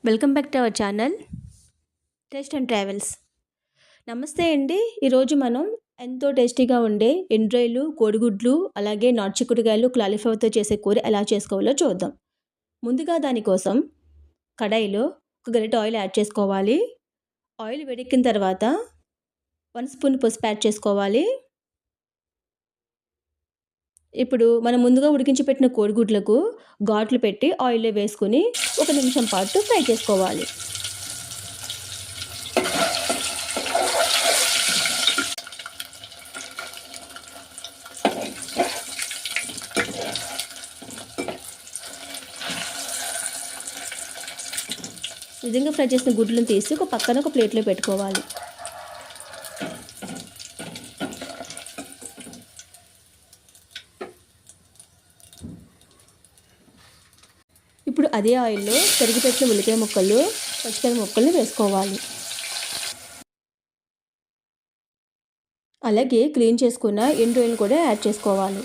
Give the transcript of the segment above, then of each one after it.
Welcome back to our channel taste and travels. నమస్తే అండి. ఈరోజు మనం ఎంతో టేస్టీగా ఉండే ఎండ్రాయిలు, కోడిగుడ్లు, అలాగే నాటు చిక్కుడుకాయలు, క్లాలీఫ్లవర్తో చేసే కూర ఎలా చేసుకోవాలో చూద్దాం. ముందుగా దానికోసం కడాయిలో ఒక గరిటె ఆయిల్ యాడ్ చేసుకోవాలి. ఆయిల్ వేడెక్కిన తర్వాత 1 స్పూన్ పసుపు యాడ్ చేసుకోవాలి. ఇప్పుడు మనం ముందుగా ఉడికించి పెట్టిన కోడిగుడ్లకు ఘాట్లు పెట్టి ఆయిల్లో వేసుకుని 1 నిమిషం పాటు ఫ్రై చేసుకోవాలి. ఈ విధంగా ఫ్రై చేసిన గుడ్లను తీసి పక్కన ఒక ప్లేట్లో పెట్టుకోవాలి. ఇప్పుడు అదే ఆయిల్లో తరిగి పెట్టిన ఉల్లిపాయ ముక్కలు, పచ్చిమిరపకాయ ముక్కల్ని వేసుకోవాలి. అలాగే క్లీన్ చేసుకున్న ఎండు కూడా యాడ్ చేసుకోవాలి.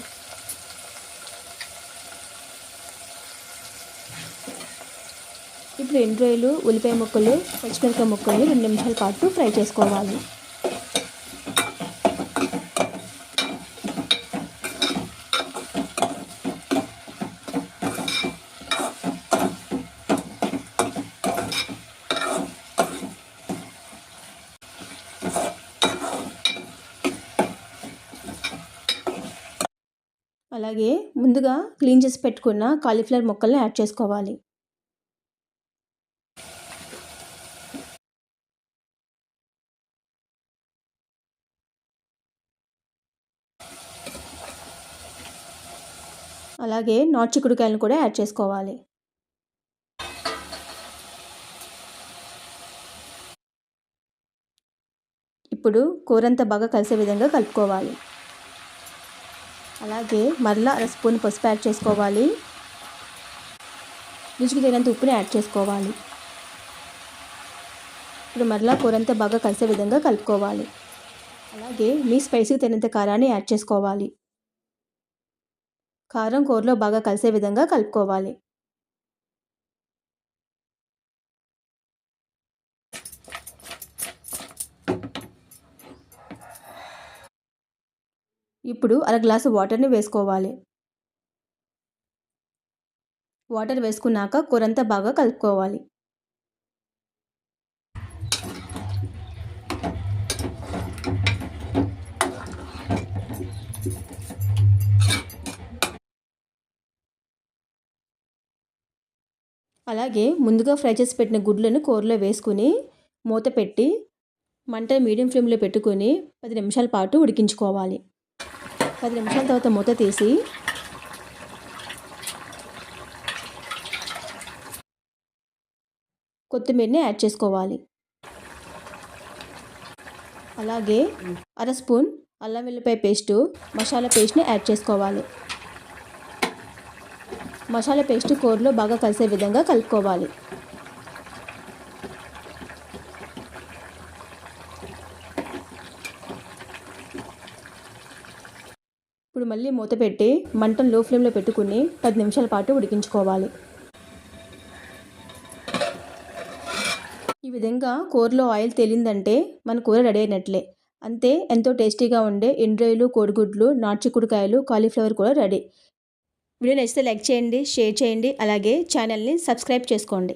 ఇప్పుడు ఎండు ఉల్లిపాయ ముక్కలు, పచ్చిమిరపకాయ ముక్కల్ని 2 నిమిషాల పాటు ఫ్రై చేసుకోవాలి. అలాగే ముందుగా క్లీన్ చేసి పెట్టుకున్న కాలీఫ్లవర్ ముక్కల్ని యాడ్ చేసుకోవాలి. అలాగే నాటు చిక్కుడుకాయలను కూడా యాడ్ చేసుకోవాలి. ఇప్పుడు కూరంతా బాగా కలిసే విధంగా కలుపుకోవాలి. అలాగే మరలా 1 స్పూన్ పసుపు యాడ్ చేసుకోవాలి. రుచికి తగినంత ఉప్పుని యాడ్ చేసుకోవాలి. ఇప్పుడు మరలా కూరంతా బాగా కలిసే విధంగా కలుపుకోవాలి. అలాగే మీ స్పైసీకి తగినంత కారాన్ని యాడ్ చేసుకోవాలి. కారం కూరలో బాగా కలిసే విధంగా కలుపుకోవాలి. ఇప్పుడు 1 గ్లాసు వాటర్ని వేసుకోవాలి. వాటర్ వేసుకున్నాక కూరంతా బాగా కలుపుకోవాలి. అలాగే ముందుగా ఫ్రై చేసి పెట్టిన గుడ్లను కూరలో వేసుకుని మూత పెట్టి మంట మీడియం ఫ్లేమ్లో పెట్టుకొని 10 నిమిషాల పాటు ఉడికించుకోవాలి. 10 నిమిషాల తర్వాత మూత తీసి కొత్తిమీరని యాడ్ చేసుకోవాలి. అలాగే 1 స్పూన్ అల్లం వెల్లిపాయ పేస్టు, మసాలా పేస్ట్ని యాడ్ చేసుకోవాలి. మసాలా పేస్ట్ కూరలో బాగా కలిసే విధంగా కలుపుకోవాలి. ఇప్పుడు మళ్ళీ మూత పెట్టి మంటను లో ఫ్లేమ్లో పెట్టుకుని 10 నిమిషాల పాటు ఉడికించుకోవాలి. ఈ విధంగా కూరలో ఆయిల్ తేలిందంటే మన కూర రెడీ అయినట్లే. అంతే, ఎంతో టేస్టీగా ఉండే ఎండ్రాయిలు, కోడిగుడ్లు, నాటు చిక్కుడుకాయలు, కాలీఫ్లవర్ కూడా రెడీ. వీడియో నచ్చితే లైక్ చేయండి, షేర్ చేయండి, అలాగే ఛానల్ని సబ్స్క్రైబ్ చేసుకోండి.